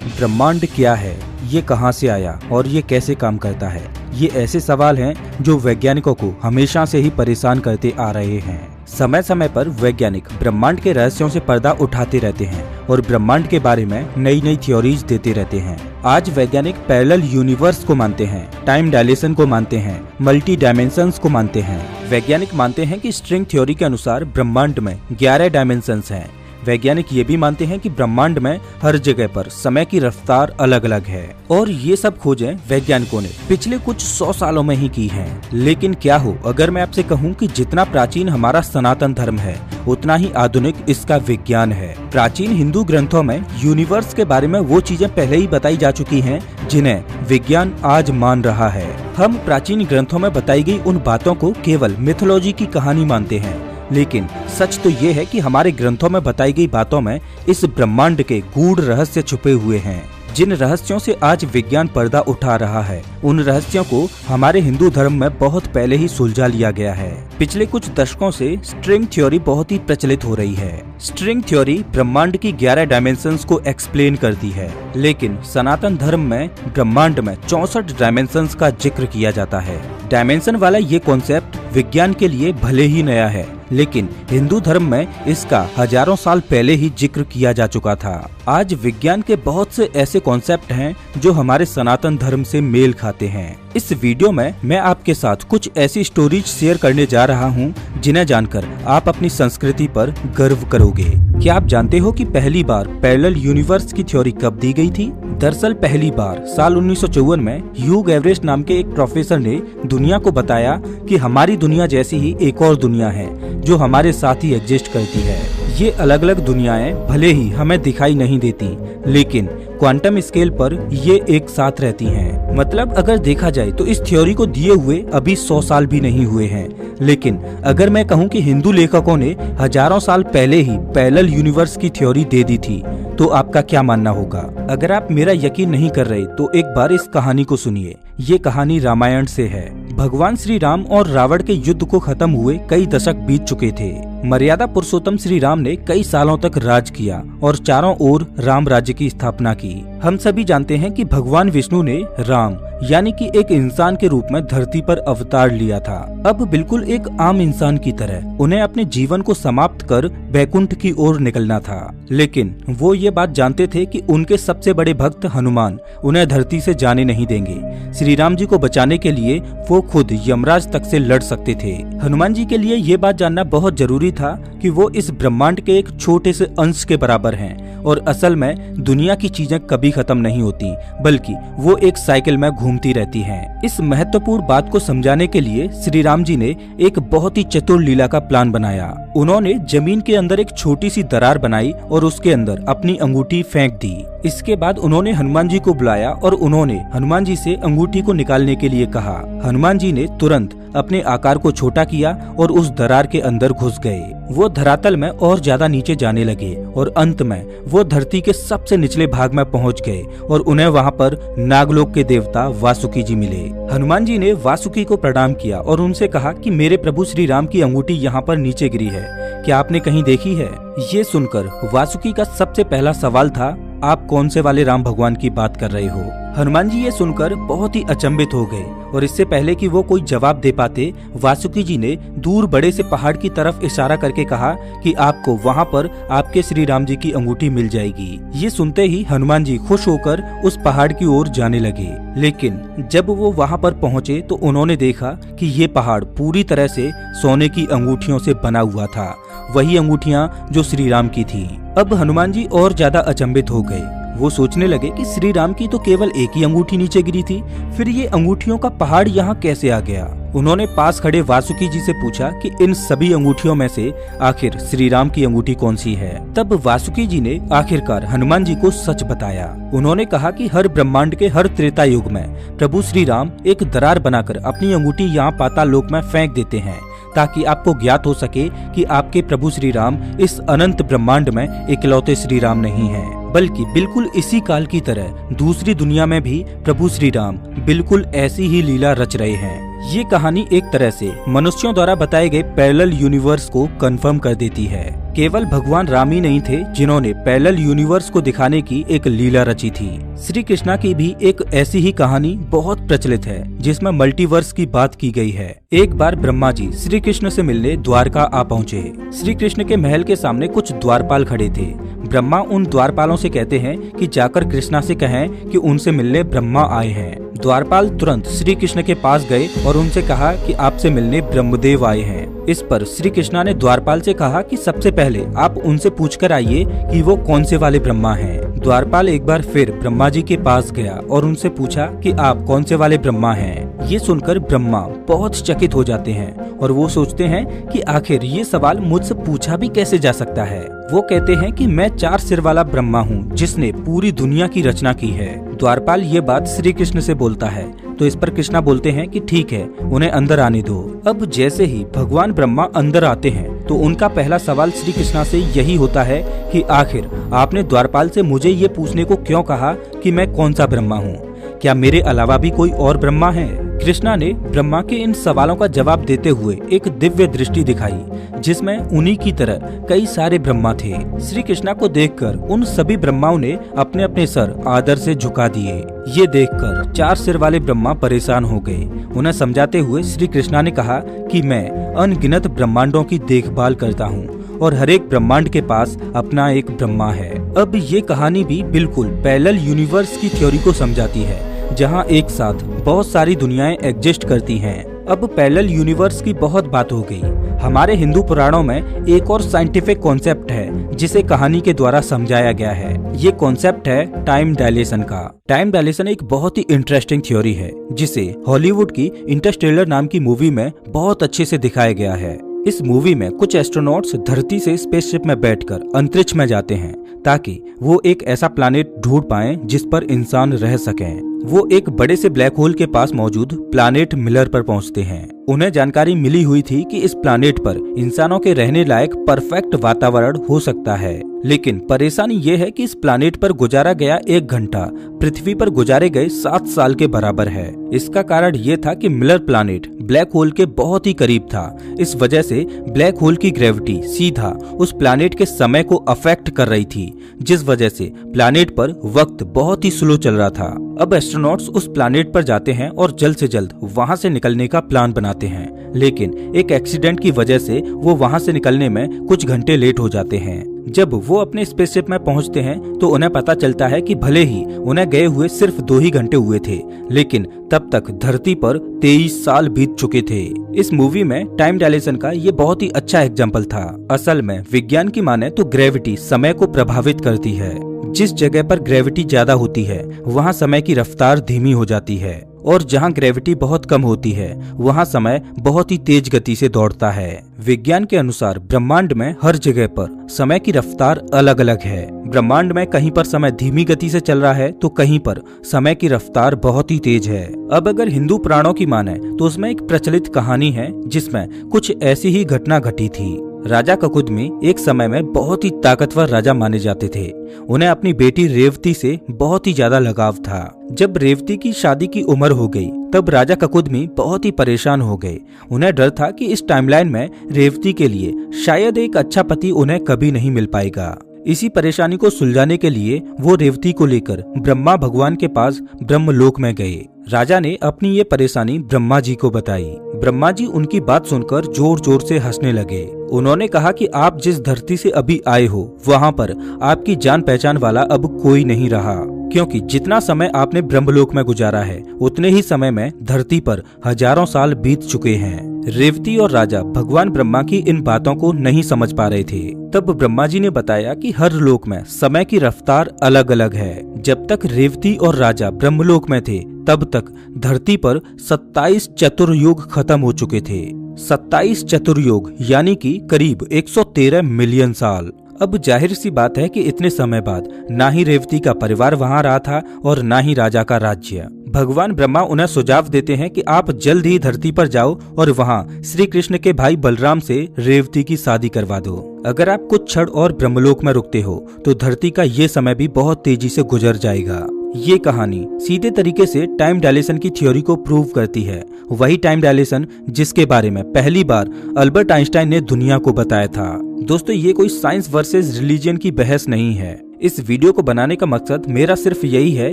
ब्रह्मांड क्या है, ये कहां से आया और ये कैसे काम करता है? ये ऐसे सवाल हैं जो वैज्ञानिकों को हमेशा से ही परेशान करते आ रहे हैं। समय समय पर वैज्ञानिक ब्रह्मांड के रहस्यों से पर्दा उठाते रहते हैं और ब्रह्मांड के बारे में नई नई थ्योरीज देते रहते हैं। आज वैज्ञानिक पैरेलल यूनिवर्स को मानते हैं, टाइम डायलेशन को मानते हैं, मल्टी डायमेंशंस को मानते हैं। वैज्ञानिक मानते हैं कि स्ट्रिंग थ्योरी के अनुसार ब्रह्मांड में 11 डायमेंशंस हैं। वैज्ञानिक ये भी मानते हैं कि ब्रह्मांड में हर जगह पर समय की रफ्तार अलग अलग है और ये सब खोजें वैज्ञानिकों ने पिछले कुछ 100 सालों में ही की हैं। लेकिन क्या हो अगर मैं आपसे कहूं कि जितना प्राचीन हमारा सनातन धर्म है उतना ही आधुनिक इसका विज्ञान है। प्राचीन हिंदू ग्रंथों में यूनिवर्स के बारे में वो चीजें पहले ही बताई जा चुकी हैं जिन्हें विज्ञान आज मान रहा है। हम प्राचीन ग्रंथों में बताई गई उन बातों को केवल मिथोलॉजी की कहानी मानते हैं, लेकिन सच तो ये है कि हमारे ग्रंथों में बताई गई बातों में इस ब्रह्मांड के गूढ़ रहस्य छुपे हुए हैं। जिन रहस्यों से आज विज्ञान पर्दा उठा रहा है उन रहस्यों को हमारे हिंदू धर्म में बहुत पहले ही सुलझा लिया गया है। पिछले कुछ दशकों से स्ट्रिंग थ्योरी बहुत ही प्रचलित हो रही है। स्ट्रिंग थ्योरी ब्रह्मांड की 11 डायमेंशंस को एक्सप्लेन करती है, लेकिन सनातन धर्म में ब्रह्मांड में 64 डायमेंशंस का जिक्र किया जाता है। डायमेंशन वाला ये कॉन्सेप्ट विज्ञान के लिए भले ही नया है, लेकिन हिंदू धर्म में इसका हजारों साल पहले ही जिक्र किया जा चुका था। आज विज्ञान के बहुत से ऐसे कॉन्सेप्ट हैं जो हमारे सनातन धर्म से मेल खाते हैं। इस वीडियो में मैं आपके साथ कुछ ऐसी स्टोरीज शेयर करने जा रहा हूं जिन्हें जानकर आप अपनी संस्कृति पर गर्व करोगे। क्या आप जानते हो कि पहली बार पैरेलल यूनिवर्स की थ्योरी कब दी गई थी? दरअसल पहली बार साल 1954 में ह्यूग एवरेस्ट नाम के एक प्रोफेसर ने दुनिया को बताया कि हमारी दुनिया जैसी ही एक और दुनिया है जो हमारे साथ ही एग्जिस्ट करती है। ये अलग अलग दुनियाएं भले ही हमें दिखाई नहीं देती, लेकिन क्वांटम स्केल पर ये एक साथ रहती हैं। मतलब अगर देखा जाए तो इस थ्योरी को दिए हुए अभी 100 साल भी नहीं हुए हैं, लेकिन अगर मैं कहूँ कि हिंदू लेखकों ने हजारों साल पहले ही पैरेलल यूनिवर्स की थ्योरी दे दी थी तो आपका क्या मानना होगा? अगर आप मेरा यकीन नहीं कर रहे तो एक बार इस कहानी को सुनिए। ये कहानी रामायण से है। भगवान श्री राम और रावण के युद्ध को खत्म हुए कई दशक बीत चुके थे। मर्यादा पुरुषोत्तम श्री राम ने कई सालों तक राज किया और चारों ओर राम राज्य की स्थापना की। हम सभी जानते हैं कि भगवान विष्णु ने राम यानी कि एक इंसान के रूप में धरती पर अवतार लिया था। अब बिल्कुल एक आम इंसान की तरह उन्हें अपने जीवन को समाप्त कर बैकुंठ की ओर निकलना था, लेकिन वो ये बात जानते थे कि उनके सबसे बड़े भक्त हनुमान उन्हें धरती से जाने नहीं देंगे। श्री राम जी को बचाने के लिए वो खुद यमराज तक से लड़ सकते थे। हनुमान जी के लिए ये बात जानना बहुत जरूरी था कि वो इस ब्रह्मांड के एक छोटे से अंश के बराबर हैं और असल में दुनिया की चीजें कभी खत्म नहीं होती, बल्कि वो एक साइकिल में घूमती रहती हैं। इस महत्वपूर्ण बात को समझाने के लिए श्री राम जी ने एक बहुत ही चतुर लीला का प्लान बनाया। उन्होंने जमीन के अंदर एक छोटी सी दरार बनाई और उसके अंदर अपनी अंगूठी फेंक दी। इसके बाद उन्होंने हनुमान जी को बुलाया और उन्होंने हनुमान जी से अंगूठी को निकालने के लिए कहा। हनुमान जी ने तुरंत अपने आकार को छोटा किया और उस दरार के अंदर घुस गए। वो धरातल में और ज्यादा नीचे जाने लगे और अंत में वो धरती के सबसे निचले भाग में पहुंच गए और उन्हें वहां पर नागलोक के देवता वासुकी जी मिले। हनुमान जी ने वासुकी को प्रणाम किया और उनसे कहा कि मेरे प्रभु श्री राम की अंगूठी यहाँ पर नीचे गिरी है, क्या आपने कहीं देखी है? ये सुनकर वासुकी का सबसे पहला सवाल था, आप कौन से वाले राम भगवान की बात कर रहे हो? हनुमान जी ये सुनकर बहुत ही अचंभित हो गए और इससे पहले कि वो कोई जवाब दे पाते, वासुकी जी ने दूर बड़े से पहाड़ की तरफ इशारा करके कहा कि आपको वहाँ पर आपके श्री राम जी की अंगूठी मिल जाएगी। ये सुनते ही हनुमान जी खुश होकर उस पहाड़ की ओर जाने लगे, लेकिन जब वो वहाँ पर पहुँचे तो उन्होंने देखा कि ये पहाड़ पूरी तरह से सोने की अंगूठियों से बना हुआ था, वही अंगूठियाँ जो श्री राम की थी। अब हनुमान जी और ज्यादा अचंभित हो गए। वो सोचने लगे कि श्री राम की तो केवल एक ही अंगूठी नीचे गिरी थी, फिर ये अंगूठियों का पहाड़ यहाँ कैसे आ गया? उन्होंने पास खड़े वासुकी जी से पूछा कि इन सभी अंगूठियों में से आखिर श्री राम की अंगूठी कौन सी है? तब वासुकी जी ने आखिरकार हनुमान जी को सच बताया। उन्होंने कहा कि हर ब्रह्मांड के हर त्रेता युग में प्रभु श्री राम एक दरार बनाकर अपनी अंगूठी यहाँ पाताल लोक में फेंक देते हैं, ताकि आपको ज्ञात हो सके कि आपके प्रभु श्री राम इस अनंत ब्रह्मांड में इकलौते श्री राम नहीं हैं, बल्कि बिल्कुल इसी काल की तरह दूसरी दुनिया में भी प्रभु श्री राम बिल्कुल ऐसी ही लीला रच रहे हैं। ये कहानी एक तरह से मनुष्यों द्वारा बताए गए पैरेलल यूनिवर्स को कंफर्म कर देती है। केवल भगवान राम ही नहीं थे जिन्होंने पैरेलल यूनिवर्स को दिखाने की एक लीला रची थी। श्री कृष्णा की भी एक ऐसी ही कहानी बहुत प्रचलित है जिसमें मल्टीवर्स की बात की गई है। एक बार ब्रह्मा जी श्री कृष्ण से मिलने द्वारका आ पहुँचे। श्री कृष्ण के महल के सामने कुछ द्वारपाल खड़े थे। ब्रह्मा उन द्वारपालों से कहते हैं कि जाकर कृष्णा से कहें कि उनसे मिलने ब्रह्मा आए हैं। द्वारपाल तुरंत श्री कृष्ण के पास गए और उनसे कहा कि आपसे मिलने ब्रह्मदेव आए हैं। इस पर श्री कृष्णा ने द्वारपाल से कहा कि सबसे पहले आप उनसे पूछकर आइए कि वो कौन से वाले ब्रह्मा हैं। द्वारपाल एक बार फिर ब्रह्मा जी के पास गया और उनसे पूछा कि आप कौन से वाले ब्रह्मा हैं। ये सुनकर ब्रह्मा बहुत चकित हो जाते हैं और वो सोचते हैं कि आखिर ये सवाल मुझसे पूछा भी कैसे जा सकता है। वो कहते हैं कि मैं 4 सिर वाला ब्रह्मा हूँ जिसने पूरी दुनिया की रचना की है। द्वारपाल ये बात श्री कृष्ण से बोलता है तो इस पर कृष्णा बोलते हैं कि ठीक है, उन्हें अंदर आने दो। अब जैसे ही भगवान ब्रह्मा अंदर आते हैं तो उनका पहला सवाल श्री कृष्णा से यही होता है कि आखिर आपने द्वारपाल से मुझे ये पूछने को क्यों कहा कि मैं कौन सा ब्रह्मा हूँ? क्या मेरे अलावा भी कोई और ब्रह्मा है? कृष्णा ने ब्रह्मा के इन सवालों का जवाब देते हुए एक दिव्य दृष्टि दिखाई जिसमें उन्हीं की तरह कई सारे ब्रह्मा थे। श्री कृष्णा को देखकर उन सभी ब्रह्माओं ने अपने अपने सर आदर से झुका दिए। ये देखकर 4 सिर वाले ब्रह्मा परेशान हो गए। उन्हें समझाते हुए श्री कृष्णा ने कहा कि मैं अनगिनत ब्रह्मांडों की देखभाल करता हूँ और हर एक ब्रह्मांड के पास अपना एक ब्रह्मा है। अब ये कहानी भी बिल्कुल पैरेलल यूनिवर्स की थ्योरी को समझाती है जहाँ एक साथ बहुत सारी दुनियाएं एग्जिस्ट करती हैं। अब पैरेलल यूनिवर्स की बहुत बात हो गई। हमारे हिंदू पुराणों में एक और साइंटिफिक कॉन्सेप्ट है जिसे कहानी के द्वारा समझाया गया है। ये कॉन्सेप्ट है टाइम डायलेशन का। टाइम डायलेशन एक बहुत ही इंटरेस्टिंग थ्योरी है जिसे हॉलीवुड की इंटरस्टेलर नाम की मूवी में बहुत अच्छे से दिखाया गया है। इस मूवी में कुछ एस्ट्रोनॉट्स धरती से स्पेसशिप में बैठकर अंतरिक्ष में जाते हैं ताकि वो एक ऐसा प्लैनेट ढूंढ पाएं जिस पर इंसान रह सकें। वो एक बड़े से ब्लैक होल के पास मौजूद प्लैनेट मिलर पर पहुंचते हैं। उन्हें जानकारी मिली हुई थी कि इस प्लैनेट पर इंसानों के रहने लायक परफेक्ट वातावरण हो सकता है, लेकिन परेशानी ये है कि इस प्लैनेट पर गुजारा गया 1 घंटा पृथ्वी पर गुजारे गए 7 साल के बराबर है। इसका कारण ये था कि मिलर प्लैनेट ब्लैक होल के बहुत ही करीब था। इस वजह से ब्लैक होल की ग्रेविटी सीधा उस प्लैनेट के समय को अफेक्ट कर रही थी, जिस वजह से प्लैनेट पर वक्त बहुत ही स्लो चल रहा था। अब एस्ट्रोनॉट्स उस प्लैनेट पर जाते हैं और जल्द से जल्द वहां से निकलने का प्लान बनाते हैं, लेकिन एक एक्सीडेंट की वजह से वो वहां से निकलने में कुछ घंटे लेट हो जाते हैं। जब वो अपने स्पेसशिप में पहुंचते हैं तो उन्हें पता चलता है कि भले ही उन्हें गए हुए सिर्फ 2 ही घंटे हुए थे, लेकिन तब तक धरती पर 23 साल बीत चुके थे। इस मूवी में टाइम डायलेशन का ये बहुत ही अच्छा एग्जाम्पल था। असल में विज्ञान की माने तो ग्रेविटी समय को प्रभावित करती है। जिस जगह पर ग्रेविटी ज्यादा होती है वहाँ समय की रफ्तार धीमी हो जाती है, और जहाँ ग्रेविटी बहुत कम होती है वहाँ समय बहुत ही तेज गति से दौड़ता है। विज्ञान के अनुसार ब्रह्मांड में हर जगह पर समय की रफ्तार अलग अलग है। ब्रह्मांड में कहीं पर समय धीमी गति से चल रहा है तो कहीं पर समय की रफ्तार बहुत ही तेज है। अब अगर हिंदू पुराणों की माने तो उसमें एक प्रचलित कहानी है जिसमें कुछ ऐसी ही घटना घटी थी। राजा ककुदमी एक समय में बहुत ही ताकतवर राजा माने जाते थे। उन्हें अपनी बेटी रेवती से बहुत ही ज्यादा लगाव था। जब रेवती की शादी की उम्र हो गई तब राजा ककुदमी बहुत ही परेशान हो गए। उन्हें डर था कि इस टाइमलाइन में रेवती के लिए शायद एक अच्छा पति उन्हें कभी नहीं मिल पाएगा। इसी परेशानी को सुलझाने के लिए वो रेवती को लेकर ब्रह्मा भगवान के पास ब्रह्मलोक में गए। राजा ने अपनी ये परेशानी ब्रह्मा जी को बताई। ब्रह्मा जी उनकी बात सुनकर जोर जोर से हंसने लगे। उन्होंने कहा कि आप जिस धरती से अभी आए हो वहाँ पर आपकी जान पहचान वाला अब कोई नहीं रहा, क्योंकि जितना समय आपने ब्रह्मलोक में गुजारा है उतने ही समय में धरती पर हजारों साल बीत चुके हैं। रेवती और राजा भगवान ब्रह्मा की इन बातों को नहीं समझ पा रहे थे। तब ब्रह्मा जी ने बताया कि हर लोक में समय की रफ्तार अलग अलग है। जब तक रेवती और राजा ब्रह्मलोक में थे तब तक धरती पर 27 चतुर्युग खत्म हो चुके थे। 27 चतुर्युग यानी कि करीब 113 मिलियन साल। अब जाहिर सी बात है कि इतने समय बाद ना ही रेवती का परिवार वहां रहा था और ना ही राजा का राज्य। भगवान ब्रह्मा उन्हें सुझाव देते हैं कि आप जल्द ही धरती पर जाओ और वहां श्री कृष्ण के भाई बलराम से रेवती की शादी करवा दो। अगर आप कुछ क्षण और ब्रह्मलोक में रुकते हो तो धरती का ये समय भी बहुत तेजी से गुजर जाएगा। ये कहानी सीधे तरीके से टाइम डायलेशन की थ्योरी को प्रूव करती है, वही टाइम डायलेशन जिसके बारे में पहली बार अल्बर्ट आइंस्टाइन ने दुनिया को बताया था। दोस्तों, ये कोई साइंस वर्सेस रिलीजन की बहस नहीं है। इस वीडियो को बनाने का मकसद मेरा सिर्फ यही है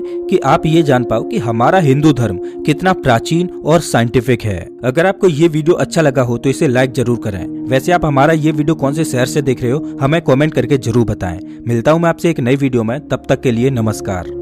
कि आप ये जान पाओ कि हमारा हिंदू धर्म कितना प्राचीन और साइंटिफिक है। अगर आपको ये वीडियो अच्छा लगा हो तो इसे लाइक जरूर करें। वैसे आप हमारा ये वीडियो कौन से शहर से देख रहे हो हमें कमेंट करके जरूर बताएं। मिलता हूँ मैं आपसे एक नई वीडियो में, तब तक के लिए नमस्कार।